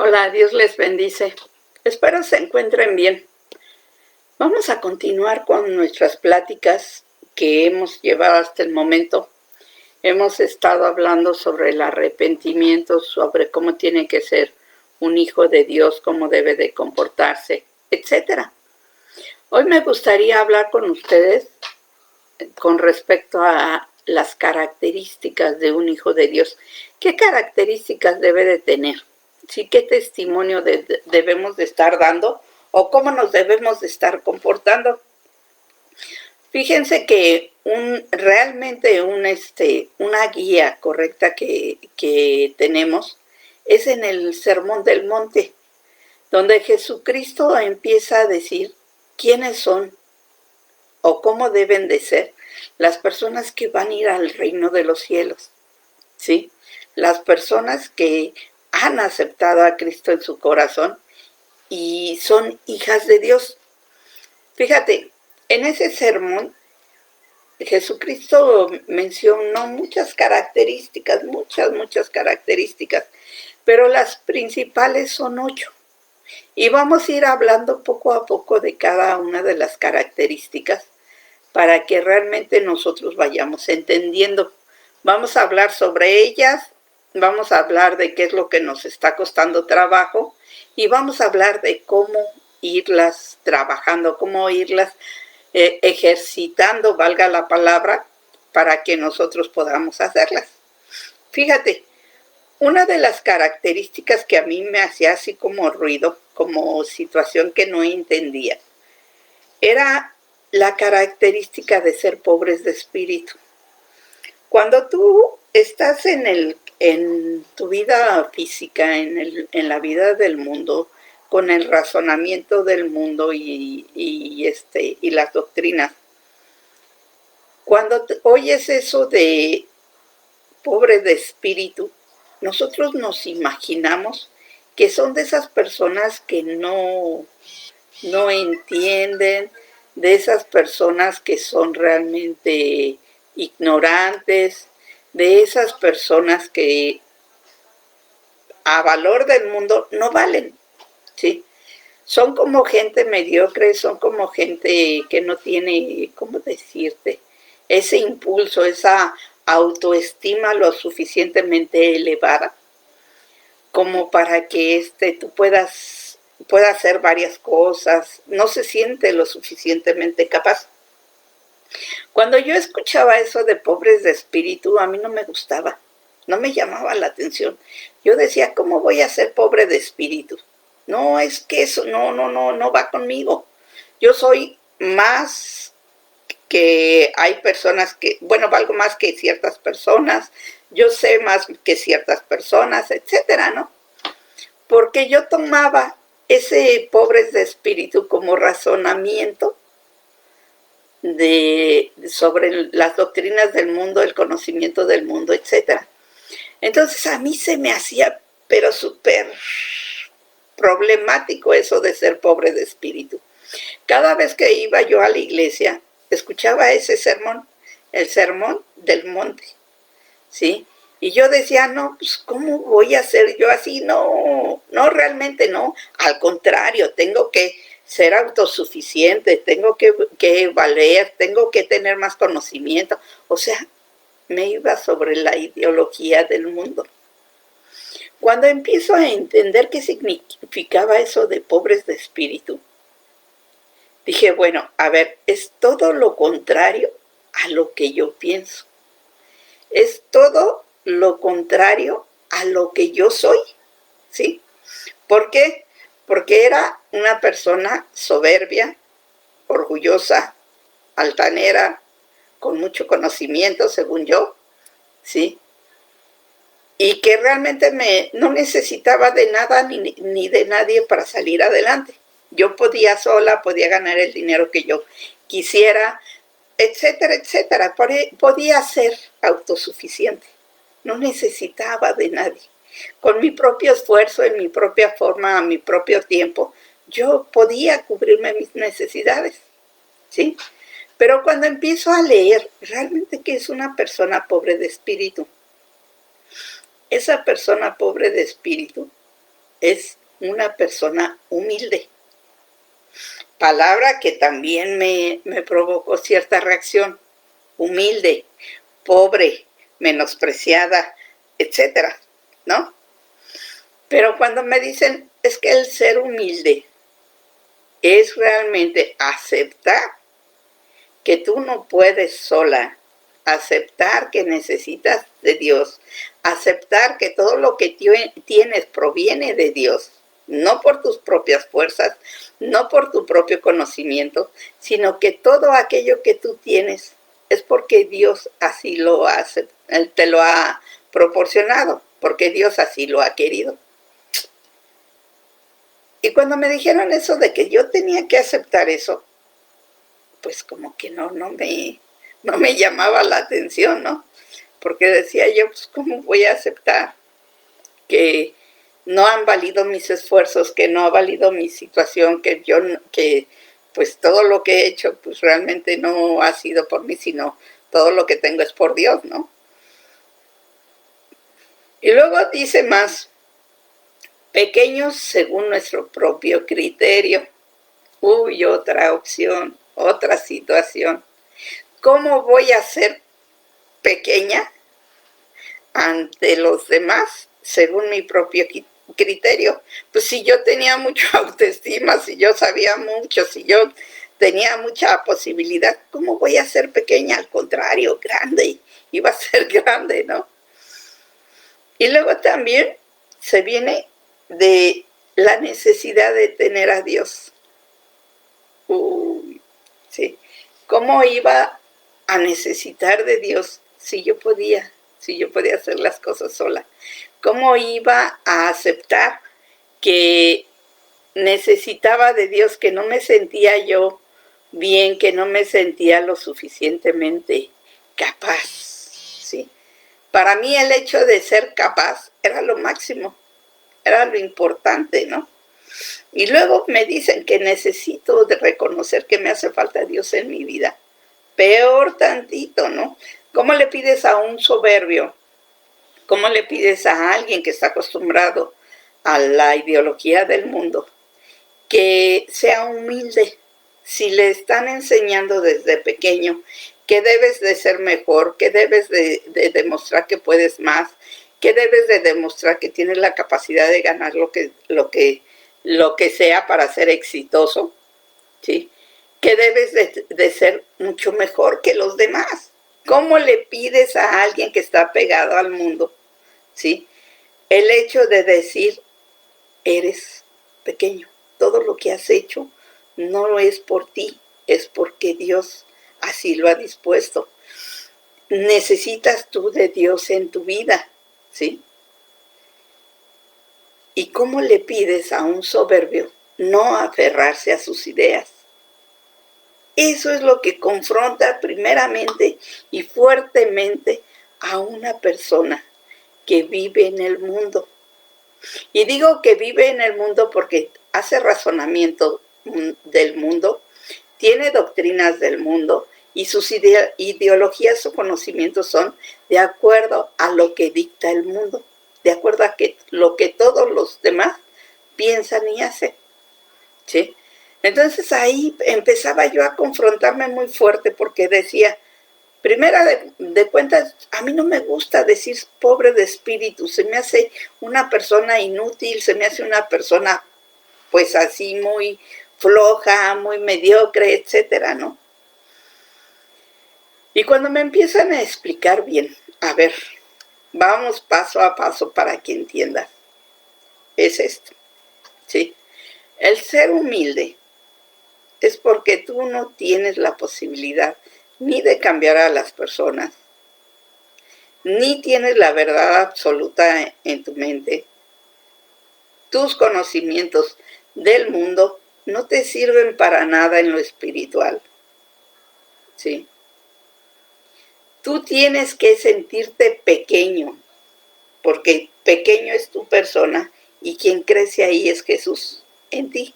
Hola, Dios les bendice. Espero se encuentren bien. Vamos a continuar con nuestras pláticas que hemos llevado hasta el momento. Hemos estado hablando sobre el arrepentimiento, sobre cómo tiene que ser un hijo de Dios, cómo debe de comportarse, etc. Hoy me gustaría hablar con ustedes con respecto a las características de un hijo de Dios. ¿Qué características debe de tener? Sí, ¿qué testimonio debemos de estar dando o cómo nos debemos de estar comportando? Fíjense que realmente una guía correcta que tenemos es en el Sermón del Monte, donde Jesucristo empieza a decir quiénes son o cómo deben de ser las personas que van a ir al reino de los cielos, ¿sí? Las personas que han aceptado a Cristo en su corazón y son hijas de Dios. Fíjate, en ese sermón Jesucristo mencionó muchas características, muchas características, pero las principales son 8. Y vamos a ir hablando poco a poco de cada una de las características para que realmente nosotros vayamos entendiendo. Vamos a hablar sobre ellas, vamos a hablar de qué es lo que nos está costando trabajo y vamos a hablar de cómo irlas trabajando, cómo irlas ejercitando, valga la palabra, para que nosotros podamos hacerlas. Fíjate, una de las características que a mí me hacía así como ruido, como situación que no entendía, era la característica de ser pobres de espíritu. Cuando tú estás en tu vida física, en la vida del mundo, con el razonamiento del mundo y las doctrinas, cuando oyes eso de pobre de espíritu, nosotros nos imaginamos que son de esas personas que no entienden, de esas personas que son realmente ignorantes, de esas personas que a valor del mundo no valen, ¿sí? Son como gente mediocre, son como gente que no tiene, ¿cómo decirte? Ese impulso, esa autoestima lo suficientemente elevada como para que tú pueda hacer varias cosas, no se siente lo suficientemente capaz. Cuando yo escuchaba eso de pobres de espíritu, a mí no me gustaba, no me llamaba la atención. Yo decía, ¿cómo voy a ser pobre de espíritu? No, es que eso no va conmigo. Yo soy más que hay personas que, bueno, valgo más que ciertas personas, yo sé más que ciertas personas, etcétera, ¿no? Porque yo tomaba ese pobres de espíritu como razonamiento sobre las doctrinas del mundo, el conocimiento del mundo, etcétera. Entonces a mí se me hacía, pero súper problemático eso de ser pobre de espíritu. Cada vez que iba yo a la iglesia, escuchaba ese sermón, el sermón del monte, ¿sí? Y yo decía, no, pues, ¿cómo voy a ser yo así? No, realmente no. Al contrario, tengo que ser autosuficiente, tengo que valer, tengo que tener más conocimiento. O sea, me iba sobre la ideología del mundo. Cuando empiezo a entender qué significaba eso de pobres de espíritu, dije, bueno, a ver, es todo lo contrario a lo que yo pienso. Es todo lo contrario a lo que yo soy, ¿sí? ¿Por qué? Porque era una persona soberbia, orgullosa, altanera, con mucho conocimiento, según yo, ¿sí? Y que realmente no necesitaba de nada ni de nadie para salir adelante. Yo podía sola, podía ganar el dinero que yo quisiera, etcétera, etcétera. Podía ser autosuficiente. No necesitaba de nadie. Con mi propio esfuerzo, en mi propia forma, a mi propio tiempo, yo podía cubrirme mis necesidades, ¿sí? Pero cuando empiezo a leer realmente qué es una persona pobre de espíritu, esa persona pobre de espíritu es una persona humilde. Palabra que también me provocó cierta reacción. Humilde, pobre, menospreciada, etcétera, ¿no? Pero cuando me dicen, es que el ser humilde es realmente aceptar que tú no puedes sola, aceptar que necesitas de Dios, aceptar que todo lo que tienes proviene de Dios, no por tus propias fuerzas, no por tu propio conocimiento, sino que todo aquello que tú tienes es porque Dios así lo hace, Él te lo ha proporcionado, porque Dios así lo ha querido. Y cuando me dijeron eso de que yo tenía que aceptar eso, pues como que no me llamaba la atención, ¿no? Porque decía yo, pues ¿cómo voy a aceptar que no han valido mis esfuerzos, que no ha valido mi situación, que pues todo lo que he hecho, pues realmente no ha sido por mí, sino todo lo que tengo es por Dios, ¿no? Y luego dice más, pequeños según nuestro propio criterio. Uy, otra opción, otra situación. ¿Cómo voy a ser pequeña ante los demás según mi propio criterio? Pues si yo tenía mucha autoestima, si yo sabía mucho, si yo tenía mucha posibilidad, ¿cómo voy a ser pequeña? Al contrario, grande, iba a ser grande, ¿no? Y luego también se viene de la necesidad de tener a Dios. Uy, sí. ¿Cómo iba a necesitar de Dios si yo podía hacer las cosas sola? ¿Cómo iba a aceptar que necesitaba de Dios, que no me sentía yo bien, que no me sentía lo suficientemente capaz? ¿Sí? Para mí el hecho de ser capaz era lo máximo, era lo importante, ¿no? Y luego me dicen que necesito de reconocer que me hace falta Dios en mi vida. Peor tantito, ¿no? ¿Cómo le pides a un soberbio? ¿Cómo le pides a alguien que está acostumbrado a la ideología del mundo que sea humilde? Si le están enseñando desde pequeño que debes de ser mejor, que debes de demostrar que puedes más, que debes de demostrar que tienes la capacidad de ganar lo que sea para ser exitoso, ¿sí? Que debes de ser mucho mejor que los demás. ¿Cómo le pides a alguien que está pegado al mundo, ¿sí? El hecho de decir, eres pequeño, todo lo que has hecho no es por ti, es porque Dios así lo ha dispuesto. Necesitas tú de Dios en tu vida, ¿sí? ¿Y cómo le pides a un soberbio no aferrarse a sus ideas? Eso es lo que confronta primeramente y fuertemente a una persona que vive en el mundo. Y digo que vive en el mundo porque hace razonamiento del mundo, tiene doctrinas del mundo y sus ideologías o conocimientos son de acuerdo a lo que dicta el mundo, de acuerdo a lo que todos los demás piensan y hacen, ¿sí? Entonces ahí empezaba yo a confrontarme muy fuerte porque decía, primera de cuentas, a mí no me gusta decir pobre de espíritu, se me hace una persona inútil, se me hace una persona pues así muy floja, muy mediocre, etcétera, ¿no? Y cuando me empiezan a explicar bien, a ver, vamos paso a paso para que entiendas, es esto, ¿sí? El ser humilde es porque tú no tienes la posibilidad ni de cambiar a las personas, ni tienes la verdad absoluta en tu mente. Tus conocimientos del mundo no te sirven para nada en lo espiritual, ¿sí? Tú tienes que sentirte pequeño, porque pequeño es tu persona y quien crece ahí es Jesús en ti,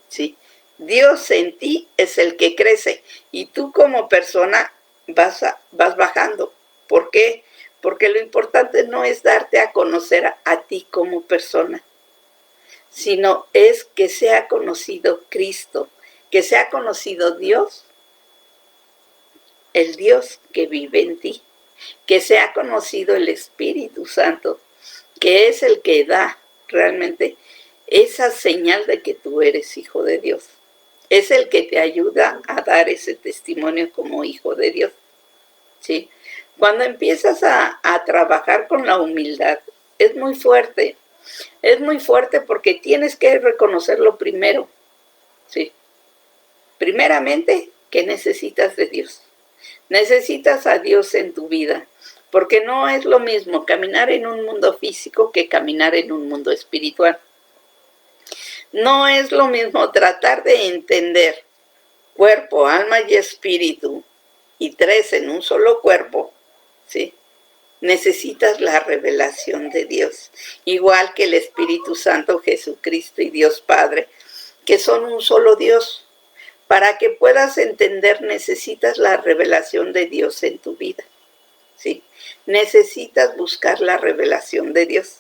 ¿sí? Dios en ti es el que crece y tú como persona vas bajando. ¿Por qué? Porque lo importante no es darte a conocer a ti como persona, sino es que sea conocido Cristo, que sea conocido Dios, el Dios que vive en ti, que sea conocido el Espíritu Santo, que es el que da realmente esa señal de que tú eres hijo de Dios. Es el que te ayuda a dar ese testimonio como hijo de Dios, ¿sí? Cuando empiezas a trabajar con la humildad, es muy fuerte porque tienes que reconocerlo primero, ¿sí? Primeramente, que necesitas de Dios. Necesitas a Dios en tu vida, porque no es lo mismo caminar en un mundo físico que caminar en un mundo espiritual. No es lo mismo tratar de entender cuerpo, alma y espíritu, y tres en un solo cuerpo, ¿sí? Necesitas la revelación de Dios, igual que el Espíritu Santo, Jesucristo y Dios Padre, que son un solo Dios. Para que puedas entender, necesitas la revelación de Dios en tu vida, ¿sí? Necesitas buscar la revelación de Dios.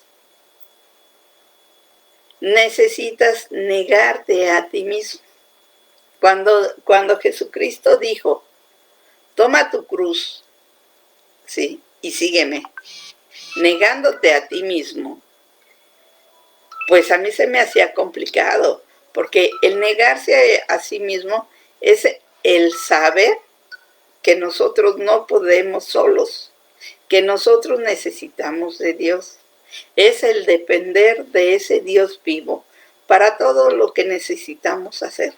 Necesitas negarte a ti mismo. Cuando Jesucristo dijo, toma tu cruz, ¿sí? Y sígueme, negándote a ti mismo, pues a mí se me hacía complicado, porque el negarse a sí mismo es el saber que nosotros no podemos solos, que nosotros necesitamos de Dios. Es el depender de ese Dios vivo para todo lo que necesitamos hacer.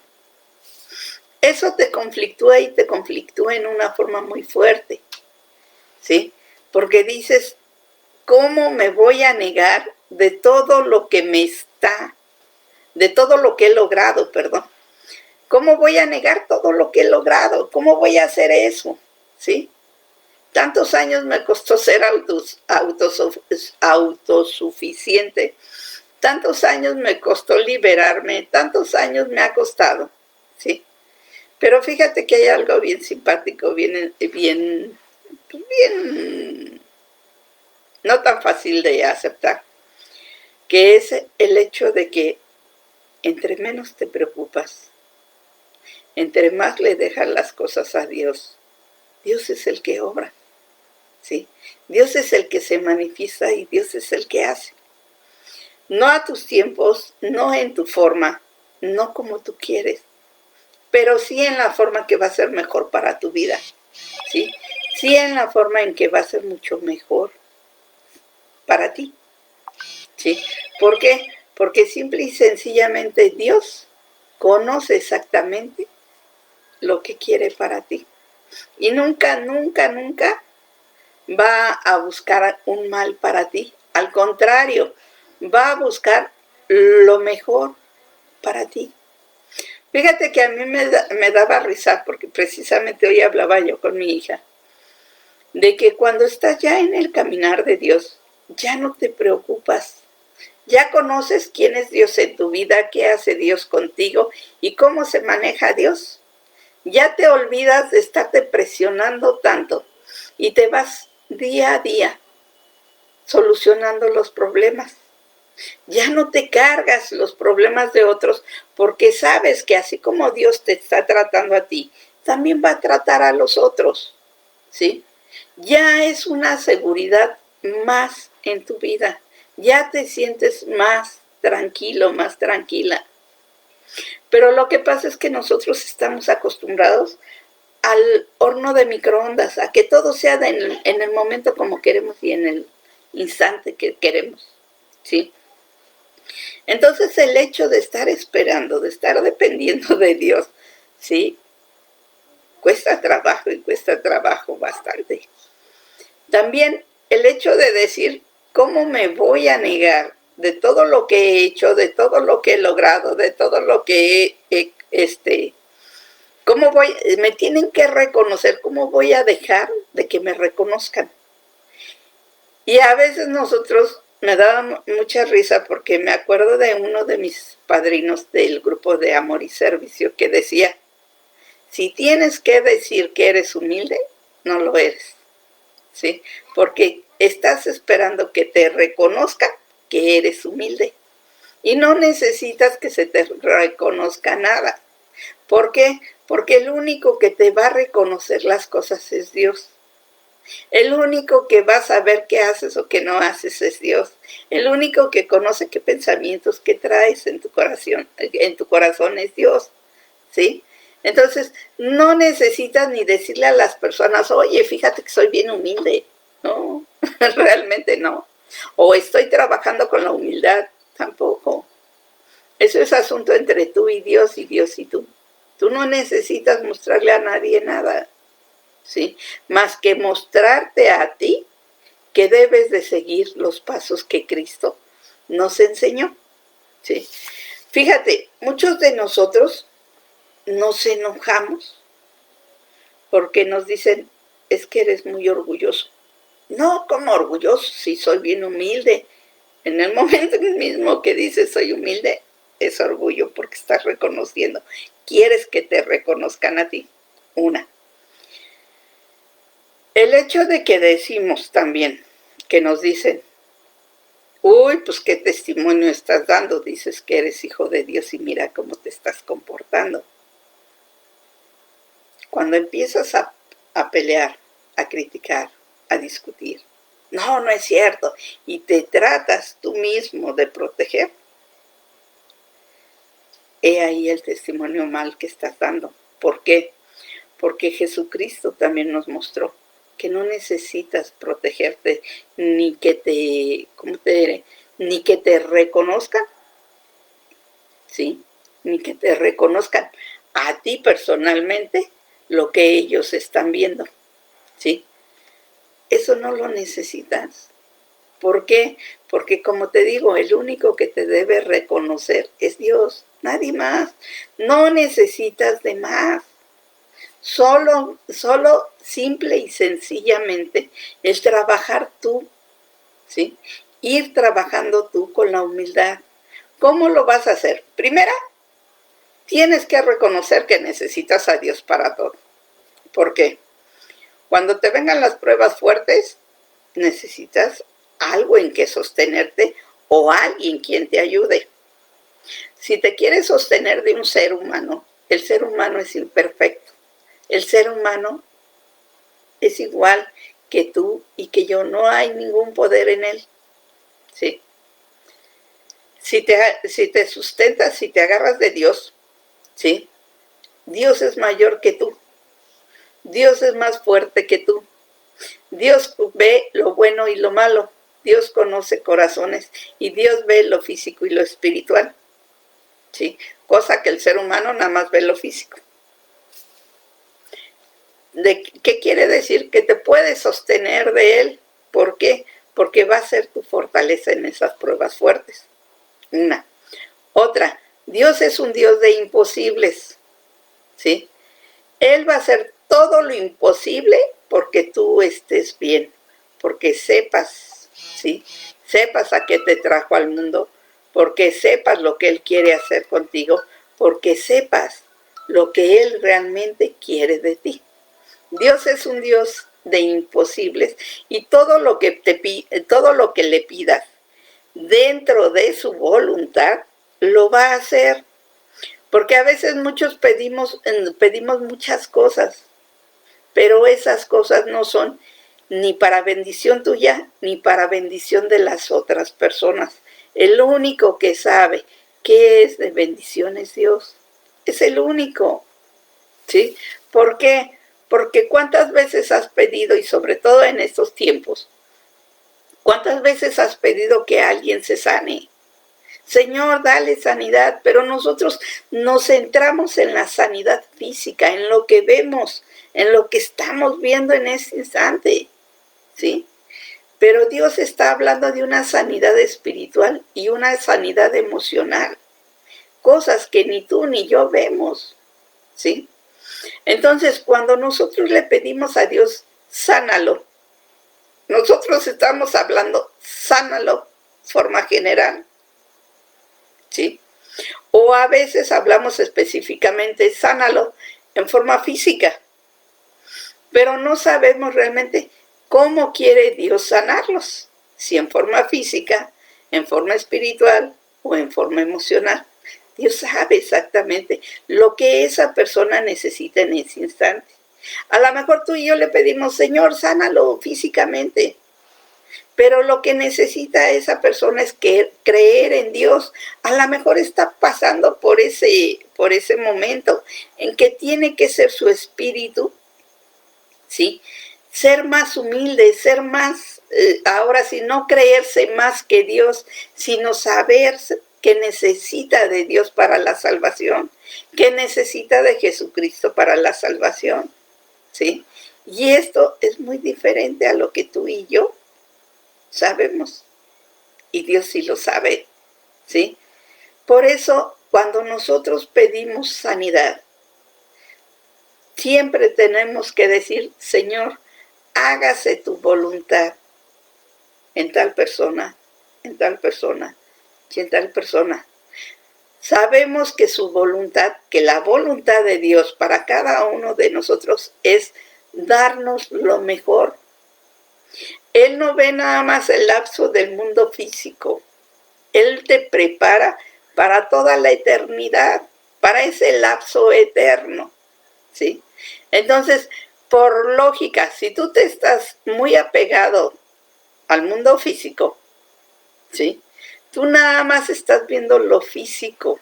Eso te conflictúa y te conflictúa en una forma muy fuerte, ¿sí? Porque dices, ¿cómo me voy a negar de todo lo que de todo lo que he logrado, perdón? ¿Cómo voy a negar todo lo que he logrado? ¿Cómo voy a hacer eso? ¿Sí? Tantos años me costó ser autosuficiente. Tantos años me costó liberarme. Tantos años me ha costado. ¿Sí? Pero fíjate que hay algo bien simpático, bien, no tan fácil de aceptar, que es el hecho de que entre menos te preocupas, entre más le dejas las cosas a Dios, Dios es el que obra, ¿sí? Dios es el que se manifiesta y Dios es el que hace. No a tus tiempos, no en tu forma, no como tú quieres, pero sí en la forma que va a ser mejor para tu vida, ¿sí? Sí en la forma en que va a ser mucho mejor para ti, ¿sí? ¿Por qué? Porque simple y sencillamente Dios conoce exactamente lo que quiere para ti. Y nunca, nunca, nunca va a buscar un mal para ti. Al contrario, va a buscar lo mejor para ti. Fíjate que a mí me daba risa, porque precisamente hoy hablaba yo con mi hija, de que cuando estás ya en el caminar de Dios, ya no te preocupas. Ya conoces quién es Dios en tu vida, qué hace Dios contigo y cómo se maneja Dios. Ya te olvidas de estarte presionando tanto y te vas día a día solucionando los problemas. Ya no te cargas los problemas de otros porque sabes que así como Dios te está tratando a ti, también va a tratar a los otros, ¿sí? Ya es una seguridad más en tu vida. Ya te sientes más tranquilo, más tranquila. Pero lo que pasa es que nosotros estamos acostumbrados al horno de microondas, a que todo sea en el momento como queremos y en el instante que queremos, ¿sí? Entonces el hecho de estar esperando, de estar dependiendo de Dios, ¿sí? Cuesta trabajo y cuesta trabajo bastante. También el hecho de decir, ¿cómo me voy a negar de todo lo que he hecho, de todo lo que he logrado, de todo lo que cómo me tienen que reconocer, cómo voy a dejar de que me reconozcan? Y a veces nosotros me daba mucha risa porque me acuerdo de uno de mis padrinos del grupo de Amor y Servicio que decía, si tienes que decir que eres humilde, no lo eres, ¿sí? Porque estás esperando que te reconozca que eres humilde. Y no necesitas que se te reconozca nada. ¿Por qué? Porque el único que te va a reconocer las cosas es Dios. El único que va a saber qué haces o qué no haces es Dios. El único que conoce qué pensamientos que traes en tu corazón es Dios, ¿sí? Entonces, no necesitas ni decirle a las personas, oye, fíjate que soy bien humilde. No, realmente no. O estoy trabajando con la humildad. Tampoco. Eso es asunto entre tú y Dios y tú. Tú no necesitas mostrarle a nadie nada, ¿sí? Más que mostrarte a ti que debes de seguir los pasos que Cristo nos enseñó, ¿sí? Fíjate, muchos de nosotros nos enojamos porque nos dicen, es que eres muy orgulloso. No, como orgulloso, si soy bien humilde. En el momento mismo que dices soy humilde, es orgullo porque estás reconociendo. Quieres que te reconozcan a ti. Una. El hecho de que decimos también, que nos dicen, uy, pues qué testimonio estás dando, dices que eres hijo de Dios y mira cómo te estás comportando. Cuando empiezas a pelear, a criticar, a discutir, no, no es cierto, y te tratas tú mismo de proteger, he ahí el testimonio mal que estás dando. ¿Por qué? Porque Jesucristo también nos mostró que no necesitas protegerte ni que te, ¿cómo te diré? Ni que te reconozcan, ¿sí? Ni que te reconozcan a ti personalmente lo que ellos están viendo, ¿sí? Eso no lo necesitas. ¿Por qué? Porque como te digo, el único que te debe reconocer es Dios, nadie más. No necesitas de más. Solo, simple y sencillamente es trabajar tú, ¿sí? Ir trabajando tú con la humildad. ¿Cómo lo vas a hacer? Primera, tienes que reconocer que necesitas a Dios para todo. ¿Por qué? Cuando te vengan las pruebas fuertes, necesitas algo en que sostenerte o alguien quien te ayude. Si te quieres sostener de un ser humano, el ser humano es imperfecto. El ser humano es igual que tú y que yo, no hay ningún poder en él, ¿sí? Si te sustentas, si te agarras de Dios, ¿sí? Dios es mayor que tú, Dios es más fuerte que tú, Dios ve lo bueno y lo malo, Dios conoce corazones y Dios ve lo físico y lo espiritual, ¿sí? Cosa que el ser humano nada más ve lo físico. ¿Qué quiere decir? Que te puedes sostener de él. ¿Por qué? Porque va a ser tu fortaleza en esas pruebas fuertes. Una. Otra, Dios es un Dios de imposibles, ¿sí? Él va a hacer todo lo imposible porque tú estés bien, porque sepas, ¿sí? Sepas a qué te trajo al mundo, porque sepas lo que Él quiere hacer contigo, porque sepas lo que Él realmente quiere de ti. Dios es un Dios de imposibles y todo lo que le pidas dentro de su voluntad lo va a hacer. Porque a veces muchos pedimos muchas cosas, pero esas cosas no son ni para bendición tuya ni para bendición de las otras personas. El único que sabe qué es de bendición es Dios. Es el único, ¿sí? ¿Por qué? Porque cuántas veces has pedido, y sobre todo en estos tiempos, cuántas veces has pedido que alguien se sane. Señor, dale sanidad, pero nosotros nos centramos en la sanidad física, en lo que vemos, en lo que estamos viendo en ese instante, ¿sí? Pero Dios está hablando de una sanidad espiritual y una sanidad emocional, cosas que ni tú ni yo vemos, ¿sí? Entonces, cuando nosotros le pedimos a Dios, sánalo, nosotros estamos hablando, sánalo, forma general, ¿sí? O a veces hablamos específicamente, sánalo en forma física, pero no sabemos realmente cómo quiere Dios sanarlos, si en forma física, en forma espiritual o en forma emocional. Dios sabe exactamente lo que esa persona necesita en ese instante. A lo mejor tú y yo le pedimos, Señor, sánalo físicamente, pero lo que necesita esa persona es creer en Dios. A lo mejor está pasando por ese momento en que tiene que ser su espíritu, ¿sí? Ser más humilde, ser más, ahora sí, no creerse más que Dios, sino saber que necesita de Dios para la salvación, que necesita de Jesucristo para la salvación, ¿sí? Y esto es muy diferente a lo que tú y yo sabemos, y Dios sí lo sabe, ¿sí? Por eso, cuando nosotros pedimos sanidad, siempre tenemos que decir, Señor, hágase tu voluntad en tal persona, en tal persona y en tal persona. Sabemos que su voluntad, que la voluntad de Dios para cada uno de nosotros es darnos lo mejor. Él no ve nada más el lapso del mundo físico. Él te prepara para toda la eternidad, para ese lapso eterno, ¿sí? Entonces, por lógica, si tú te estás muy apegado al mundo físico, ¿sí? Tú nada más estás viendo lo físico.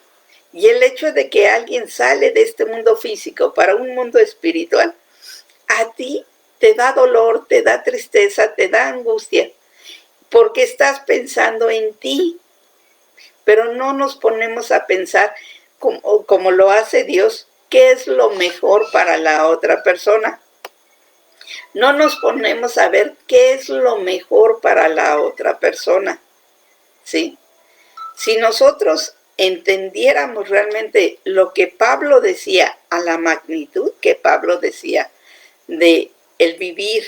Y el hecho de que alguien sale de este mundo físico para un mundo espiritual, a ti te da dolor, te da tristeza, te da angustia, porque estás pensando en ti. Pero no nos ponemos a pensar, como lo hace Dios, qué es lo mejor para la otra persona. No nos ponemos a ver qué es lo mejor para la otra persona, ¿sí? Si nosotros entendiéramos realmente lo que Pablo decía, a la magnitud que Pablo decía de el vivir,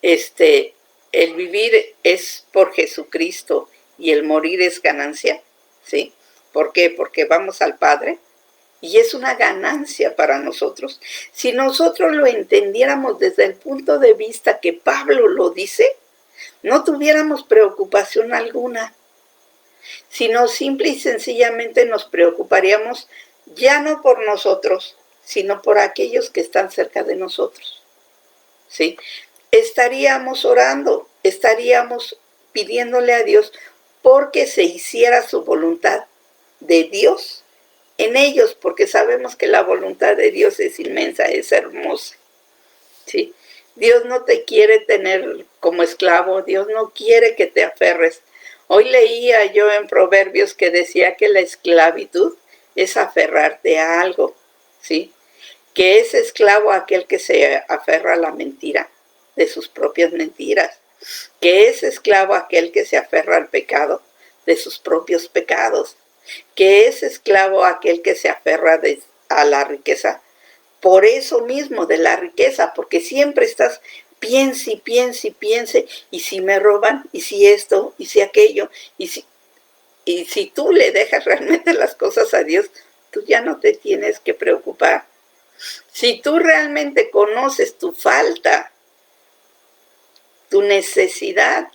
el vivir es por Jesucristo y el morir es ganancia, ¿sí? ¿Por qué? Porque vamos al Padre y es una ganancia para nosotros. Si nosotros lo entendiéramos desde el punto de vista que Pablo lo dice, no tuviéramos preocupación alguna, sino simple y sencillamente nos preocuparíamos ya no por nosotros, sino por aquellos que están cerca de nosotros, ¿sí? Estaríamos orando, estaríamos pidiéndole a Dios porque se hiciera su voluntad de Dios en ellos, porque sabemos que la voluntad de Dios es inmensa, es hermosa, ¿sí? Dios no te quiere tener como esclavo, Dios no quiere que te aferres. Hoy leía yo en Proverbios que decía que la esclavitud es aferrarte a algo, ¿sí? Que es esclavo aquel que se aferra a la mentira, de sus propias mentiras, que es esclavo aquel que se aferra al pecado, de sus propios pecados, que es esclavo aquel que se aferra a la riqueza, por eso mismo de la riqueza, porque siempre estás piense y piense y piense, y si me roban, y si esto, y si aquello, y si tú le dejas realmente las cosas a Dios, tú ya no te tienes que preocupar. Si tú realmente conoces tu falta, tu necesidad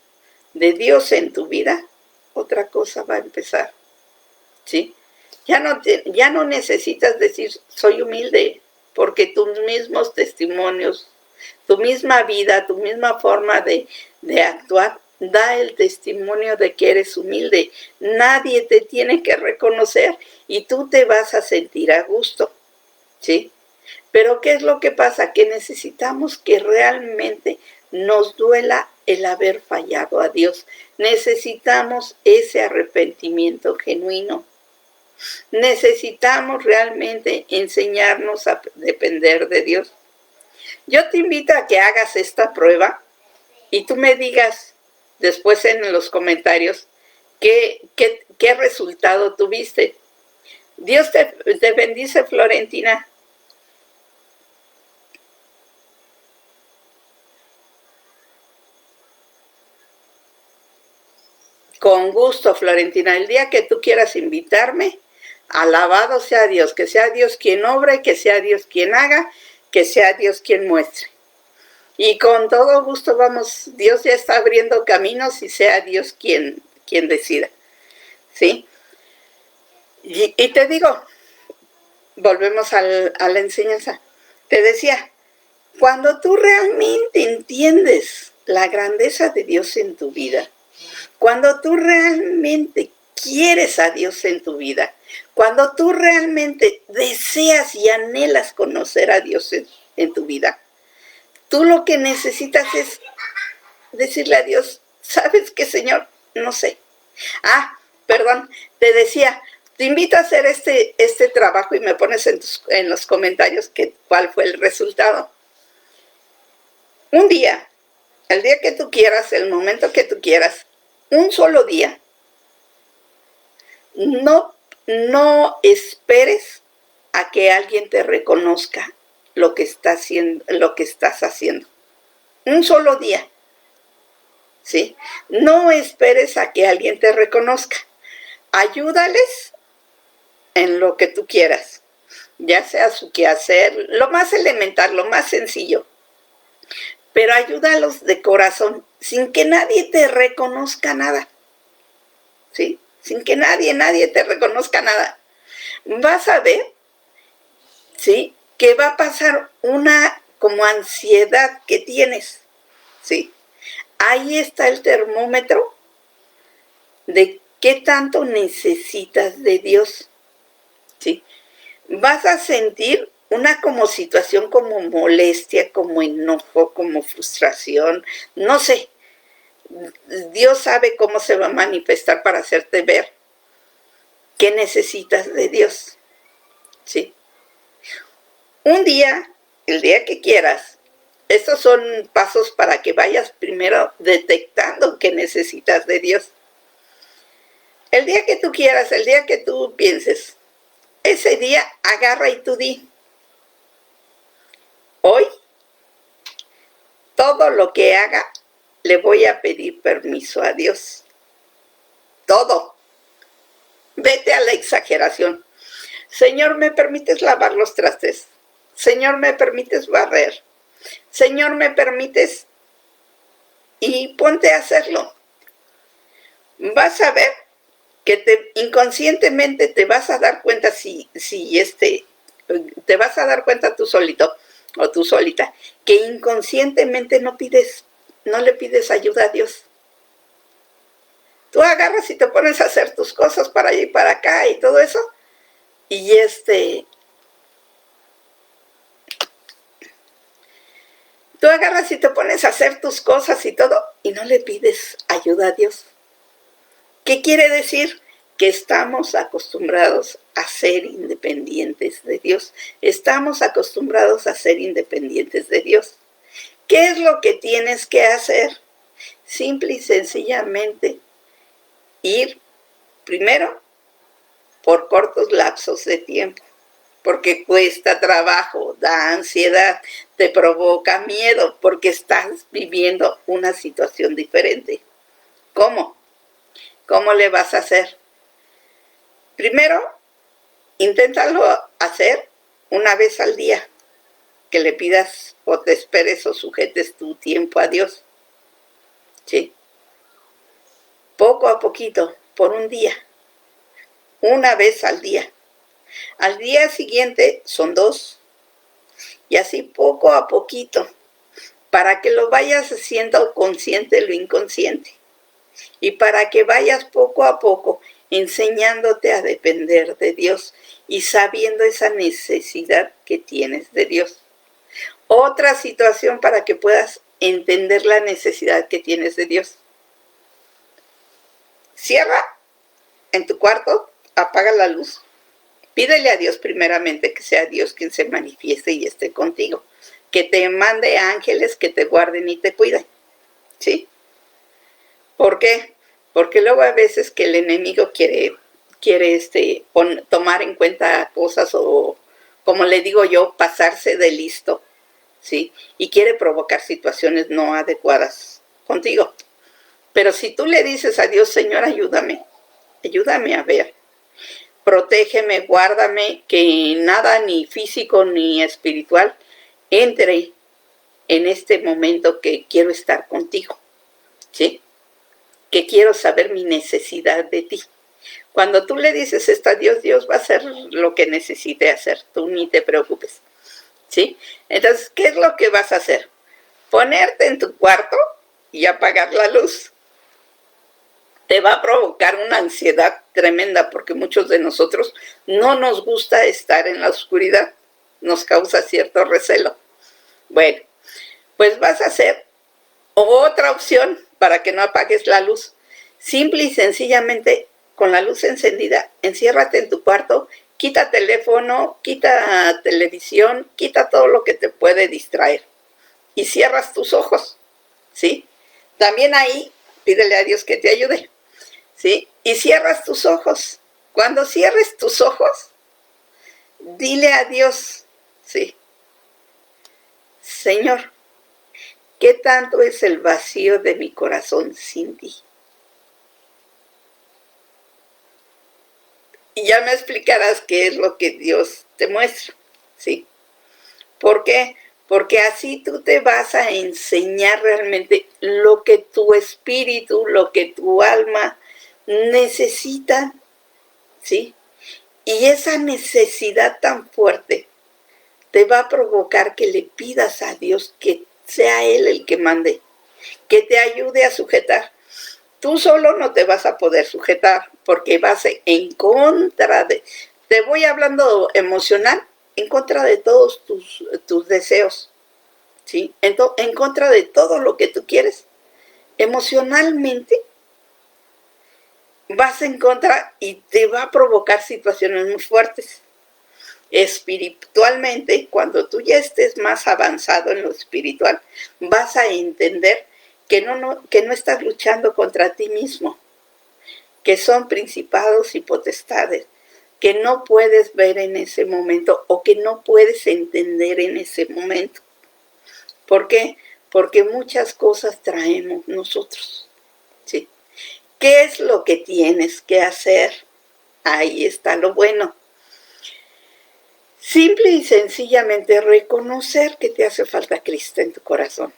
de Dios en tu vida, otra cosa va a empezar, ¿sí? Ya no necesitas decir, soy humilde, porque tus mismos testimonios, tu misma vida, tu misma forma de actuar, da el testimonio de que eres humilde. Nadie te tiene que reconocer y tú te vas a sentir a gusto, ¿sí? Pero ¿qué es lo que pasa? Que necesitamos que realmente nos duela el haber fallado a Dios. Necesitamos ese arrepentimiento genuino. Necesitamos realmente enseñarnos a depender de Dios. Yo te invito a que hagas esta prueba y tú me digas después en los comentarios qué resultado tuviste. Dios te bendice, Florentina. Con gusto, Florentina. El día que tú quieras invitarme, alabado sea Dios. Que sea Dios quien obre, que sea Dios quien haga, que sea Dios quien muestre. Y con todo gusto vamos, Dios ya está abriendo caminos y sea Dios quien decida. ¿sí? Y te digo, volvemos a la enseñanza. Te decía, cuando tú realmente entiendes la grandeza de Dios en tu vida, cuando tú realmente quieres a Dios en tu vida, cuando tú realmente deseas y anhelas conocer a Dios en tu vida, tú lo que necesitas es decirle a Dios, ¿sabes qué, Señor? No sé. Perdón, te decía, te invito a hacer este trabajo y me pones en los comentarios cuál fue el resultado. Un día, el día que tú quieras, el momento que tú quieras, un solo día, no esperes a que alguien te reconozca lo que estás haciendo. Un solo día, ¿sí? No esperes a que alguien te reconozca. Ayúdales en lo que tú quieras, ya sea su quehacer, lo más elemental, lo más sencillo. Pero ayúdalos de corazón, sin que nadie te reconozca nada, ¿sí? Sin que nadie te reconozca nada. Vas a ver, ¿sí? Que va a pasar una como ansiedad que tienes, ¿sí? Ahí está el termómetro de qué tanto necesitas de Dios, ¿sí? Vas a sentir una como situación como molestia, como enojo, como frustración, no sé. Dios sabe cómo se va a manifestar para hacerte ver que necesitas de Dios, ¿sí? Un día, el día que quieras, estos son pasos para que vayas primero detectando que necesitas de Dios. El día que tú quieras, el día que tú pienses, ese día agarra y tú di, hoy, todo lo que haga, le voy a pedir permiso a Dios. Todo. Vete a la exageración. Señor, ¿me permites lavar los trastes? Señor, ¿me permites barrer? Señor, ¿me permites? Y ponte a hacerlo. Vas a ver que inconscientemente te vas a dar cuenta te vas a dar cuenta tú solito o tú solita, que inconscientemente no le pides ayuda a Dios. Tú agarras y te pones a hacer tus cosas para allá y para acá y todo eso, y tú agarras y te pones a hacer tus cosas y todo, y no le pides ayuda a Dios. ¿Qué quiere decir? Que estamos acostumbrados a ser independientes de Dios. Estamos acostumbrados a ser independientes de Dios. ¿Qué es lo que tienes que hacer? Simple y sencillamente ir primero por cortos lapsos de tiempo, porque cuesta trabajo, da ansiedad, te provoca miedo, porque estás viviendo una situación diferente. ¿Cómo? ¿Cómo le vas a hacer? Primero, inténtalo hacer una vez al día, que le pidas o te esperes o sujetes tu tiempo a Dios, ¿sí? Poco a poquito, por un día, una vez al día. Al día siguiente son 2, y así poco a poquito, para que lo vayas haciendo consciente lo inconsciente, y para que vayas poco a poco enseñándote a depender de Dios y sabiendo esa necesidad que tienes de Dios. Otra situación para que puedas entender la necesidad que tienes de Dios. Cierra en tu cuarto, apaga la luz. Pídele a Dios primeramente que sea Dios quien se manifieste y esté contigo. Que te mande ángeles que te guarden y te cuiden, ¿sí? ¿Por qué? Porque luego a veces que el enemigo quiere tomar en cuenta cosas o, como le digo yo, pasarse de listo, ¿sí? Y quiere provocar situaciones no adecuadas contigo. Pero si tú le dices a Dios, Señor, ayúdame a ver, protégeme, guárdame, que nada ni físico ni espiritual entre en este momento que quiero estar contigo, ¿sí? Que quiero saber mi necesidad de ti. Cuando tú le dices esto a Dios, Dios va a hacer lo que necesite hacer, tú ni te preocupes, ¿sí? Entonces, ¿qué es lo que vas a hacer? Ponerte en tu cuarto y apagar la luz. Te va a provocar una ansiedad tremenda porque muchos de nosotros no nos gusta estar en la oscuridad, nos causa cierto recelo. Bueno, pues vas a hacer otra opción para que no apagues la luz. Simple y sencillamente, con la luz encendida, enciérrate en tu cuarto, quita teléfono, quita televisión, quita todo lo que te puede distraer y cierras tus ojos, ¿sí? También ahí pídele a Dios que te ayude, ¿sí? Y cierras tus ojos. Cuando cierres tus ojos, dile a Dios, ¿sí? Señor, ¿qué tanto es el vacío de mi corazón sin ti? Y ya me explicarás qué es lo que Dios te muestra, ¿sí? ¿Por qué? Porque así tú te vas a enseñar realmente lo que tu espíritu, lo que tu alma necesita, ¿sí? Y esa necesidad tan fuerte te va a provocar que le pidas a Dios que sea Él el que mande, que te ayude a sujetar. Tú solo no te vas a poder sujetar porque vas en contra de, te voy hablando emocional, en contra de todos tus deseos, ¿sí? En contra de todo lo que tú quieres. Emocionalmente vas en contra y te va a provocar situaciones muy fuertes. Espiritualmente, cuando tú ya estés más avanzado en lo espiritual, vas a entender que no estás luchando contra ti mismo, que son principados y potestades, que no puedes ver en ese momento o que no puedes entender en ese momento. ¿Por qué? Porque muchas cosas traemos nosotros, ¿sí? ¿Qué es lo que tienes que hacer? Ahí está lo bueno. Simple y sencillamente reconocer que te hace falta Cristo en tu corazón.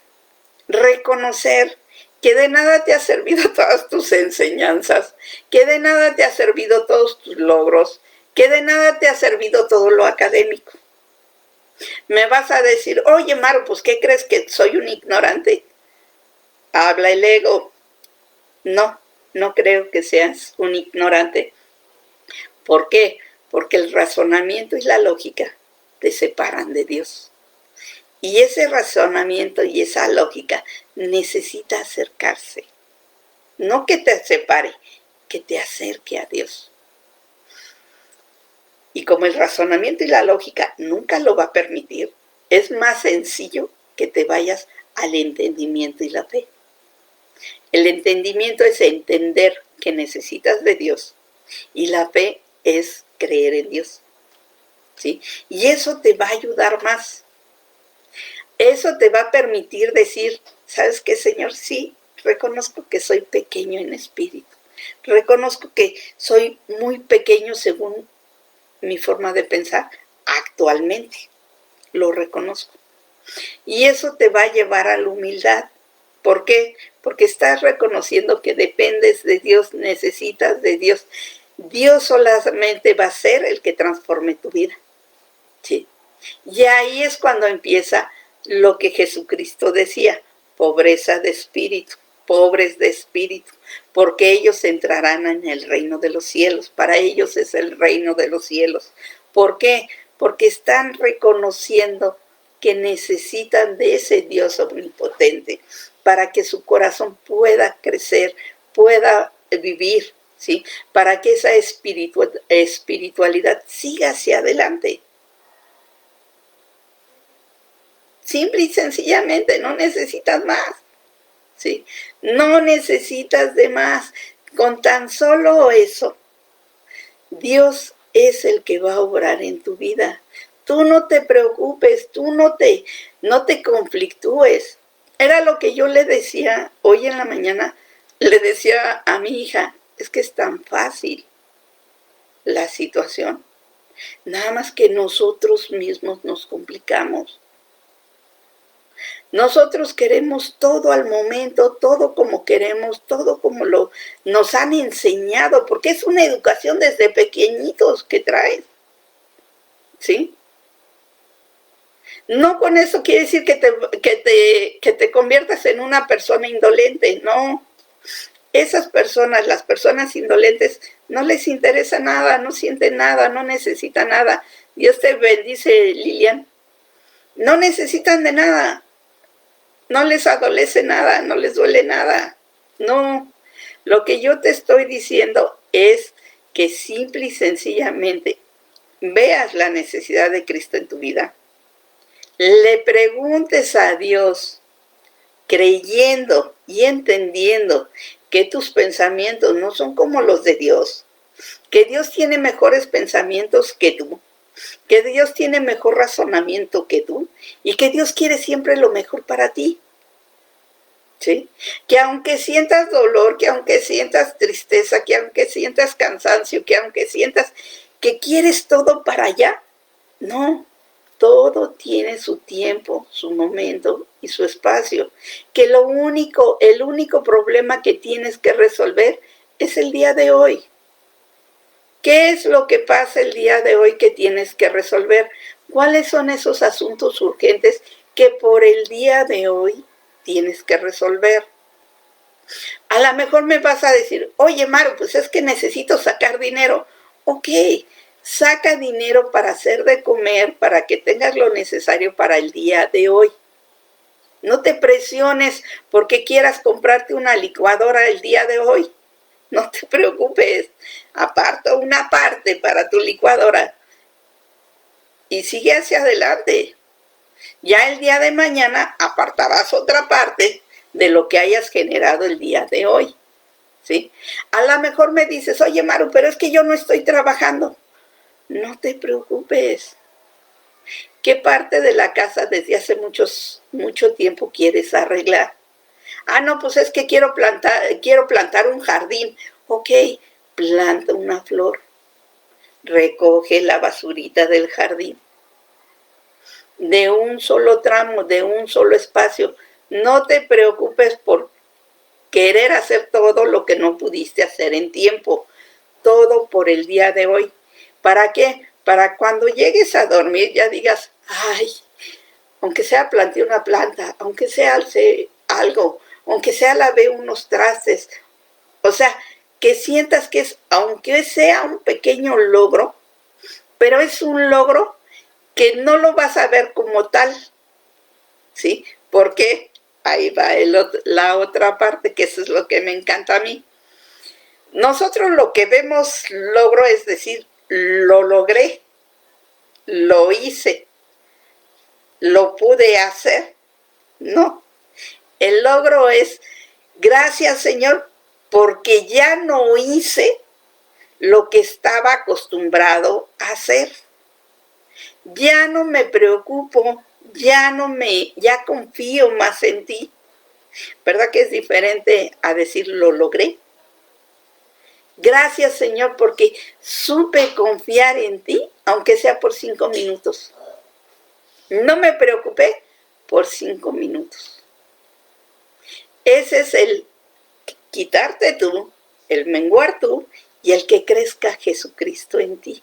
Reconocer que de nada te ha servido todas tus enseñanzas, que de nada te ha servido todos tus logros, que de nada te ha servido todo lo académico. Me vas a decir, oye, Maru, pues ¿qué crees, que soy un ignorante? Habla el ego. No, no creo que seas un ignorante. ¿Por qué? Porque el razonamiento y la lógica te separan de Dios. Y ese razonamiento y esa lógica necesita acercarse. No que te separe, que te acerque a Dios. Y como el razonamiento y la lógica nunca lo va a permitir, es más sencillo que te vayas al entendimiento y la fe. El entendimiento es entender que necesitas de Dios y la fe es creer en Dios, ¿sí? Y eso te va a ayudar más. Eso te va a permitir decir, ¿sabes qué, Señor? Sí, reconozco que soy pequeño en espíritu. Reconozco que soy muy pequeño según mi forma de pensar actualmente. Lo reconozco. Y eso te va a llevar a la humildad. ¿Por qué? Porque estás reconociendo que dependes de Dios, necesitas de Dios. Dios solamente va a ser el que transforme tu vida, ¿sí? Y ahí es cuando empieza lo que Jesucristo decía, pobreza de espíritu, pobres de espíritu, porque ellos entrarán en el reino de los cielos. Para ellos es el reino de los cielos. ¿Por qué? Porque están reconociendo que necesitan de ese Dios omnipotente para que su corazón pueda crecer, pueda vivir, ¿sí? Para que esa espiritualidad siga hacia adelante. Simple y sencillamente, no necesitas más, ¿sí? No necesitas de más. Con tan solo eso, Dios es el que va a obrar en tu vida. Tú no te preocupes, tú no te conflictúes. Era lo que yo le decía hoy en la mañana, le decía a mi hija, es que es tan fácil la situación. Nada más que nosotros mismos nos complicamos. Nosotros queremos todo al momento, todo como queremos, todo como nos han enseñado, porque es una educación desde pequeñitos que traen, ¿sí? No con eso quiere decir que te conviertas en una persona indolente, no. Esas personas, las personas indolentes, no les interesa nada, no sienten nada, no necesitan nada. Dios te bendice, Lilian. No necesitan de nada. No les adolece nada, no les duele nada. No. Lo que yo te estoy diciendo es que simple y sencillamente veas la necesidad de Cristo en tu vida. Le preguntes a Dios, creyendo y entendiendo que tus pensamientos no son como los de Dios, que Dios tiene mejores pensamientos que tú, que Dios tiene mejor razonamiento que tú y que Dios quiere siempre lo mejor para ti. ¿Sí? Que aunque sientas dolor, que aunque sientas tristeza, que aunque sientas cansancio, que aunque sientas que quieres todo para allá, no, todo tiene su tiempo, su momento y su espacio. Que el único problema que tienes que resolver es el día de hoy. ¿Qué es lo que pasa el día de hoy que tienes que resolver? ¿Cuáles son esos asuntos urgentes que por el día de hoy tienes que resolver? A lo mejor me vas a decir, oye, Maru, pues es que necesito sacar dinero. Ok, saca dinero para hacer de comer, para que tengas lo necesario para el día de hoy. No te presiones porque quieras comprarte una licuadora el día de hoy. No te preocupes, aparta una parte para tu licuadora y sigue hacia adelante. Ya el día de mañana apartarás otra parte de lo que hayas generado el día de hoy, ¿sí? A lo mejor me dices, oye, Maru, pero es que yo no estoy trabajando. No te preocupes. ¿Qué parte de la casa desde hace mucho tiempo quieres arreglar? Ah, no, pues es que quiero plantar un jardín. Ok, planta una flor. Recoge la basurita del jardín. De un solo tramo, de un solo espacio. No te preocupes por querer hacer todo lo que no pudiste hacer en tiempo. Todo por el día de hoy. ¿Para qué? Para cuando llegues a dormir ya digas, ay, aunque sea planté una planta, aunque sea alcé algo, aunque sea lavé unos trastes. O sea, que sientas que es, aunque sea un pequeño logro, pero es un logro que no lo vas a ver como tal, ¿sí? Porque ahí va la otra parte, que eso es lo que me encanta a mí. Nosotros lo que vemos logro es decir, lo logré, lo hice, lo pude hacer. No, el logro es, gracias Señor, porque ya no hice lo que estaba acostumbrado a hacer. Ya no me preocupo, ya confío más en ti. ¿Verdad que es diferente a decir lo logré? Gracias, Señor, porque supe confiar en ti, aunque sea por 5 minutos. No me preocupé por 5 minutos. Ese es el quitarte tú, el menguar tú, y el que crezca Jesucristo en ti,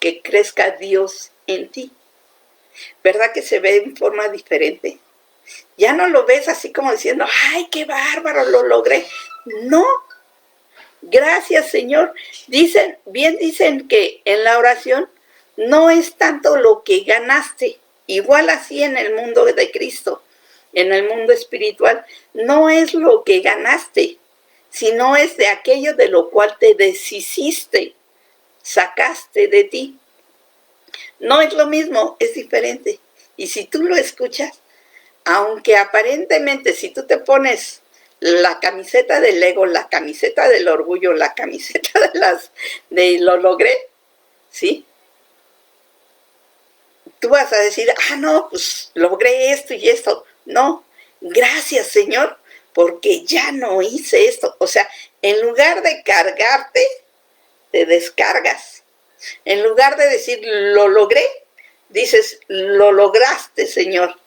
que crezca Dios en ti. ¿Verdad que se ve en forma diferente? Ya no lo ves así como diciendo, ¡ay, qué bárbaro, lo logré! No. Gracias, Señor. Dicen que en la oración no es tanto lo que ganaste, igual así en el mundo de Cristo, en el mundo espiritual, no es lo que ganaste, sino es de aquello de lo cual te deshiciste, sacaste de ti. No es lo mismo, es diferente. Y si tú lo escuchas, aunque aparentemente si tú te pones la camiseta del ego, la camiseta del orgullo, la camiseta de lo logré, ¿sí? Tú vas a decir, no, pues logré esto y esto. No, gracias Señor, porque ya no hice esto. O sea, en lugar de cargarte, te descargas. En lugar de decir, lo logré, dices, lo lograste, Señor.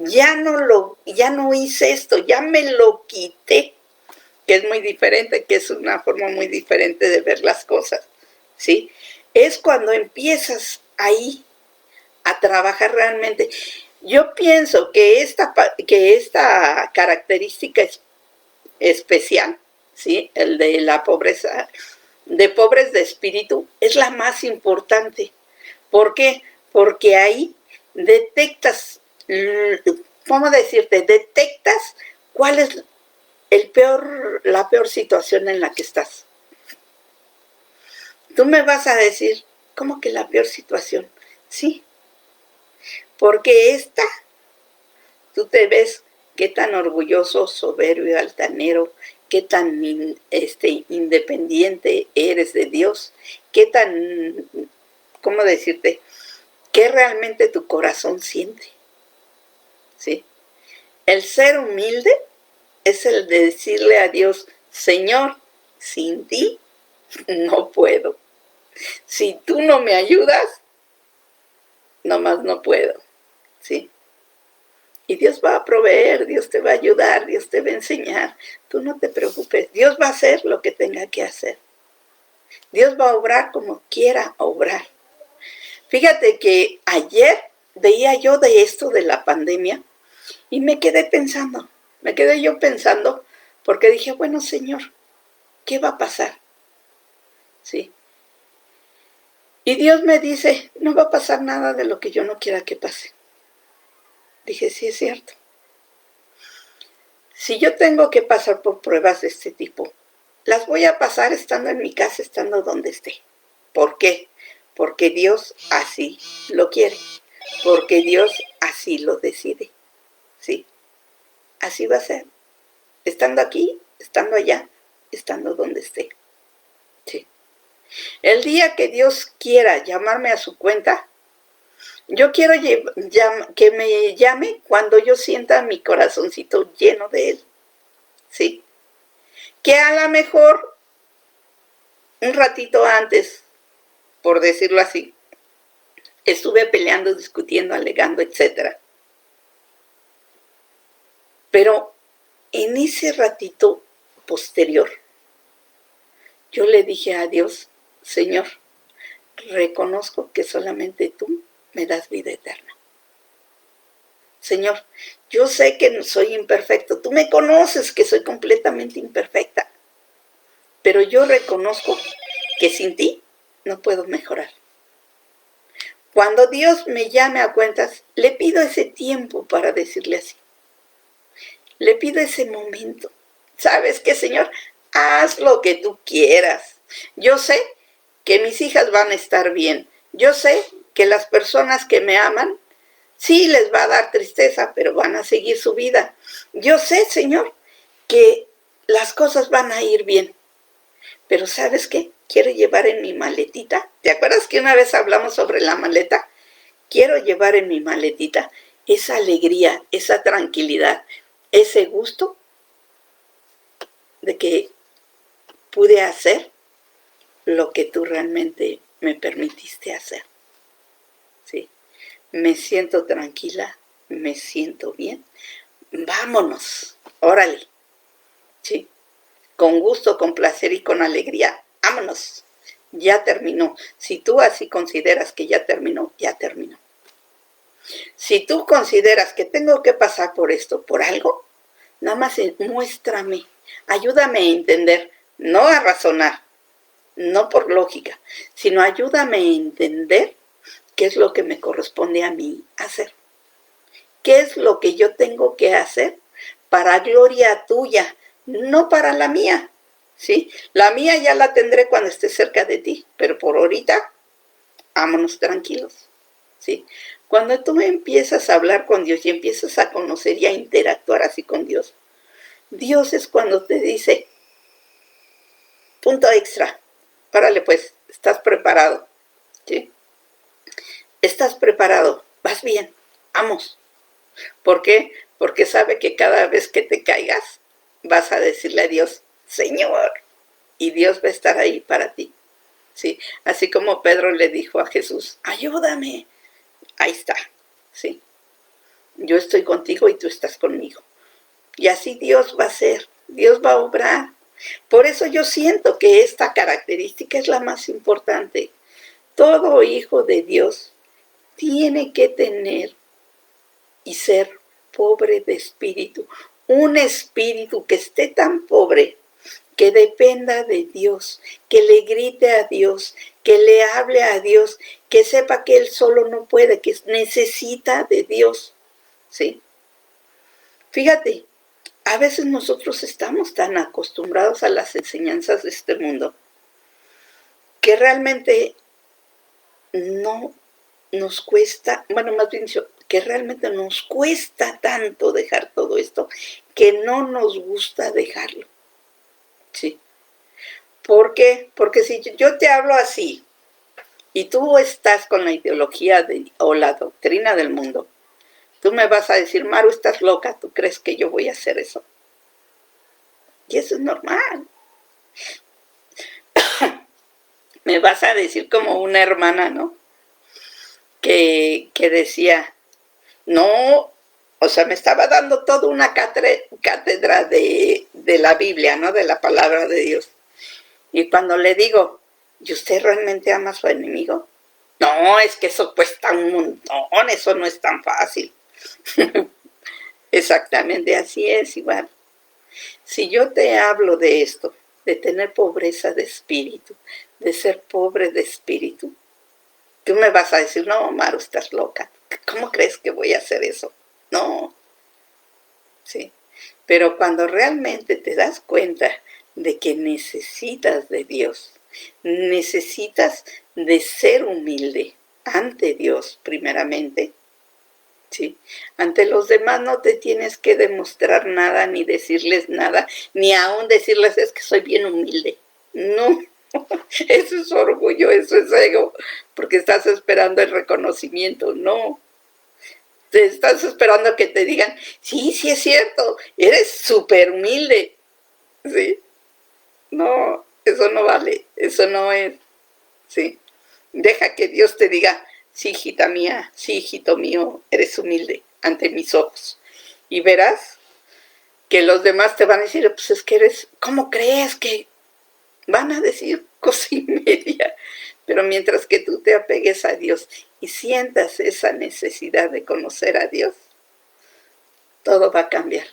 ya no hice esto, ya me lo quité, que es muy diferente, que es una forma muy diferente de ver las cosas, ¿sí? Es cuando empiezas ahí a trabajar realmente. Yo pienso que esta característica especial, ¿sí? El de la pobreza, de pobres de espíritu, es la más importante. ¿Por qué? Porque ahí detectas, ¿cómo decirte? Detectas cuál es la peor situación en la que estás. Tú me vas a decir, ¿cómo que la peor situación? Sí, porque tú te ves qué tan orgulloso, soberbio, altanero, qué tan independiente eres de Dios, qué tan, ¿cómo decirte? ¿Qué realmente tu corazón siente? ¿Sí? El ser humilde es el de decirle a Dios, Señor, sin ti no puedo. Si tú no me ayudas, nomás no puedo. ¿Sí? Y Dios va a proveer, Dios te va a ayudar, Dios te va a enseñar. Tú no te preocupes, Dios va a hacer lo que tenga que hacer. Dios va a obrar como quiera obrar. Fíjate que ayer veía yo de esto de la pandemia y me quedé yo pensando, porque dije, bueno, Señor, ¿qué va a pasar? ¿Sí? Y Dios me dice, no va a pasar nada de lo que yo no quiera que pase. Dije, sí, es cierto. Si yo tengo que pasar por pruebas de este tipo, las voy a pasar estando en mi casa, estando donde esté. ¿Por qué? Porque Dios así lo quiere. Porque Dios así lo decide. ¿Sí? Así va a ser. Estando aquí, estando allá, estando donde esté. ¿Sí? El día que Dios quiera llamarme a su cuenta, yo quiero que me llame cuando yo sienta mi corazoncito lleno de Él. ¿Sí? Que a lo mejor un ratito antes, por decirlo así, estuve peleando, discutiendo, alegando, etc. Pero en ese ratito posterior, yo le dije a Dios, Señor, reconozco que solamente tú me das vida eterna. Señor, yo sé que no soy imperfecto, tú me conoces que soy completamente imperfecta, pero yo reconozco que sin ti no puedo mejorar. Cuando Dios me llame a cuentas, le pido ese tiempo para decirle así. Le pido ese momento. ¿Sabes qué, Señor? Haz lo que tú quieras. Yo sé que mis hijas van a estar bien. Yo sé que las personas que me aman, sí les va a dar tristeza, pero van a seguir su vida. Yo sé, Señor, que las cosas van a ir bien. Pero ¿sabes qué? Quiero llevar en mi maletita. ¿Te acuerdas que una vez hablamos sobre la maleta? Quiero llevar en mi maletita esa alegría, esa tranquilidad, ese gusto de que pude hacer lo que tú realmente me permitiste hacer. ¿Sí? Me siento tranquila, me siento bien. Vámonos, órale. ¿Sí? Con gusto, con placer y con alegría. Vámonos. Ya terminó. Si tú así consideras que ya terminó, ya terminó. Si tú consideras que tengo que pasar por esto, por algo, nada más muéstrame, ayúdame a entender, no a razonar, no por lógica, sino ayúdame a entender qué es lo que me corresponde a mí hacer. ¿Qué es lo que yo tengo que hacer para gloria tuya, no para la mía? ¿Sí? La mía ya la tendré cuando esté cerca de ti, pero por ahorita, vámonos tranquilos. ¿Sí? Cuando tú empiezas a hablar con Dios y empiezas a conocer y a interactuar así con Dios, Dios es cuando te dice, punto extra, órale pues, estás preparado, ¿sí? Estás preparado, vas bien, vamos. ¿Por qué? Porque sabe que cada vez que te caigas, vas a decirle a Dios, Señor, y Dios va a estar ahí para ti, ¿sí? Así como Pedro le dijo a Jesús, ayúdame, ahí está, ¿sí? yo estoy contigo y tú estás conmigo. Y así Dios va a ser, Dios va a obrar. Por eso yo siento que esta característica es la más importante. Todo hijo de Dios tiene que tener y ser pobre de espíritu. Un espíritu que esté tan pobre que dependa de Dios, que le grite a Dios, que le hable a Dios, que sepa que él solo no puede, que necesita de Dios. ¿Sí? Fíjate, a veces nosotros estamos tan acostumbrados a las enseñanzas de este mundo que realmente no nos cuesta, bueno, más bien dicho, que realmente nos cuesta tanto dejar todo esto que no nos gusta dejarlo. ¿Sí? ¿Por qué? Porque si yo te hablo así y tú estás con la ideología o la doctrina del mundo, tú me vas a decir, Maru, estás loca, ¿tú crees que yo voy a hacer eso? Y eso es normal. Me vas a decir como una hermana, ¿no? Que decía, no, o sea, me estaba dando toda una cátedra de la Biblia, ¿no? De la palabra de Dios. Y cuando le digo, ¿y usted realmente ama a su enemigo? No, es que eso cuesta un montón, eso no es tan fácil. Exactamente, así es igual. Si yo te hablo de esto, de tener pobreza de espíritu, de ser pobre de espíritu, tú me vas a decir, no, Maru, estás loca. ¿Cómo crees que voy a hacer eso? No. Sí. Pero cuando realmente te das cuenta de que necesitas de Dios, necesitas de ser humilde ante Dios primeramente, ¿sí? Ante los demás no te tienes que demostrar nada, ni decirles nada, ni aún decirles es que soy bien humilde. No, eso es orgullo, eso es ego, porque estás esperando el reconocimiento, no. Te estás esperando que te digan, sí, sí es cierto, eres súper humilde, ¿sí? No, eso no vale, eso no es, ¿sí? Deja que Dios te diga, sí, hijita mía, sí, hijito mío, eres humilde ante mis ojos. Y verás que los demás te van a decir, pues es que eres, ¿cómo crees que van a decir cosa y media? Pero mientras que tú te apegues a Dios y sientas esa necesidad de conocer a Dios, todo va a cambiar.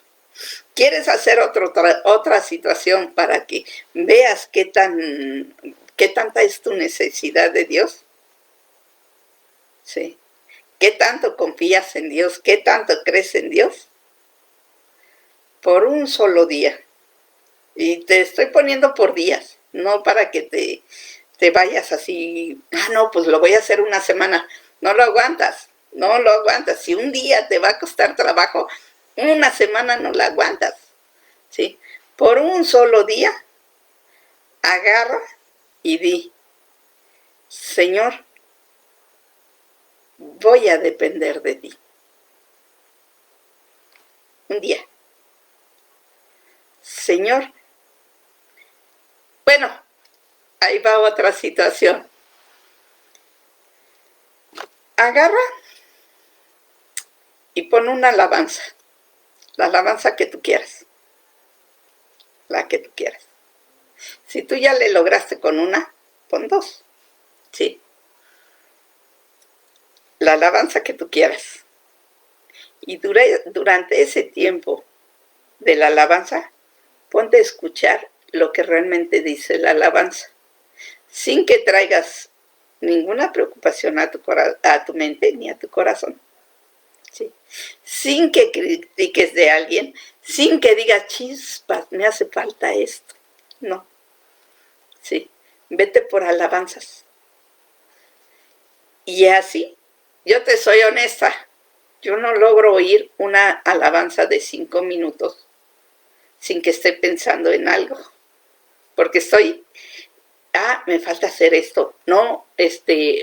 ¿Quieres hacer otra situación para que veas qué tanta es tu necesidad de Dios? ¿Sí? ¿Qué tanto confías en Dios? ¿Qué tanto crees en Dios? Por un solo día. Y te estoy poniendo por días, no para que te vayas así, no, pues lo voy a hacer una semana. No lo aguantas, no lo aguantas. Si un día te va a costar trabajo, una semana no la aguantas. ¿Sí? Por un solo día, agarra y di, Señor, voy a depender de ti. Un día. Señor, bueno, ahí va otra situación. Agarra y pon una alabanza. La alabanza que tú quieras. La que tú quieras. Si tú ya le lograste con una, pon dos. ¿Sí? La alabanza que tú quieras. Y durante ese tiempo de la alabanza, ponte a escuchar lo que realmente dice la alabanza, sin que traigas ninguna preocupación a tu mente ni a tu corazón. ¿Sí? Sin que critiques de alguien, sin que digas, chispas, me hace falta esto. No. ¿Sí? Vete por alabanzas. Y así, yo te soy honesta, yo no logro oír una alabanza de 5 minutos sin que esté pensando en algo, porque estoy, me falta hacer esto, no,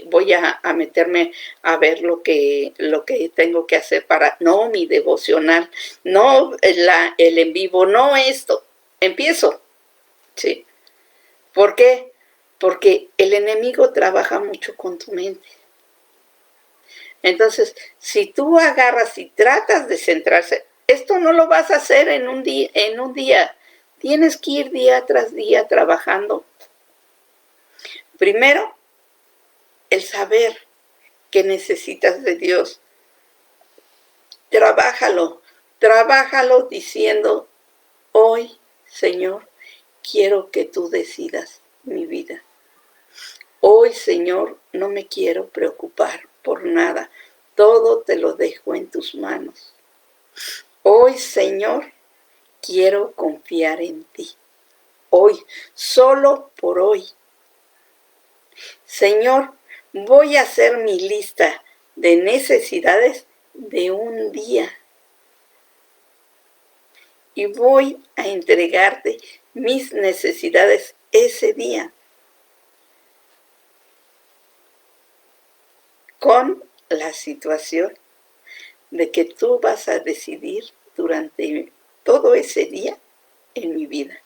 voy a meterme a ver lo que tengo que hacer para, no, mi devocional, no, el en vivo, no esto, empiezo, ¿sí? ¿Por qué? Porque el enemigo trabaja mucho con tu mente. Entonces, si tú agarras y tratas de centrarse, esto no lo vas a hacer en un día. Tienes que ir día tras día trabajando. Primero, el saber que necesitas de Dios. Trabájalo diciendo, hoy, Señor, quiero que tú decidas mi vida. Hoy, Señor, no me quiero preocupar por nada. Todo te lo dejo en tus manos. Hoy, Señor, quiero confiar en ti. Hoy, solo por hoy. Señor, voy a hacer mi lista de necesidades de un día. Y voy a entregarte mis necesidades ese día. Con la situación de que tú vas a decidir durante todo ese día en mi vida.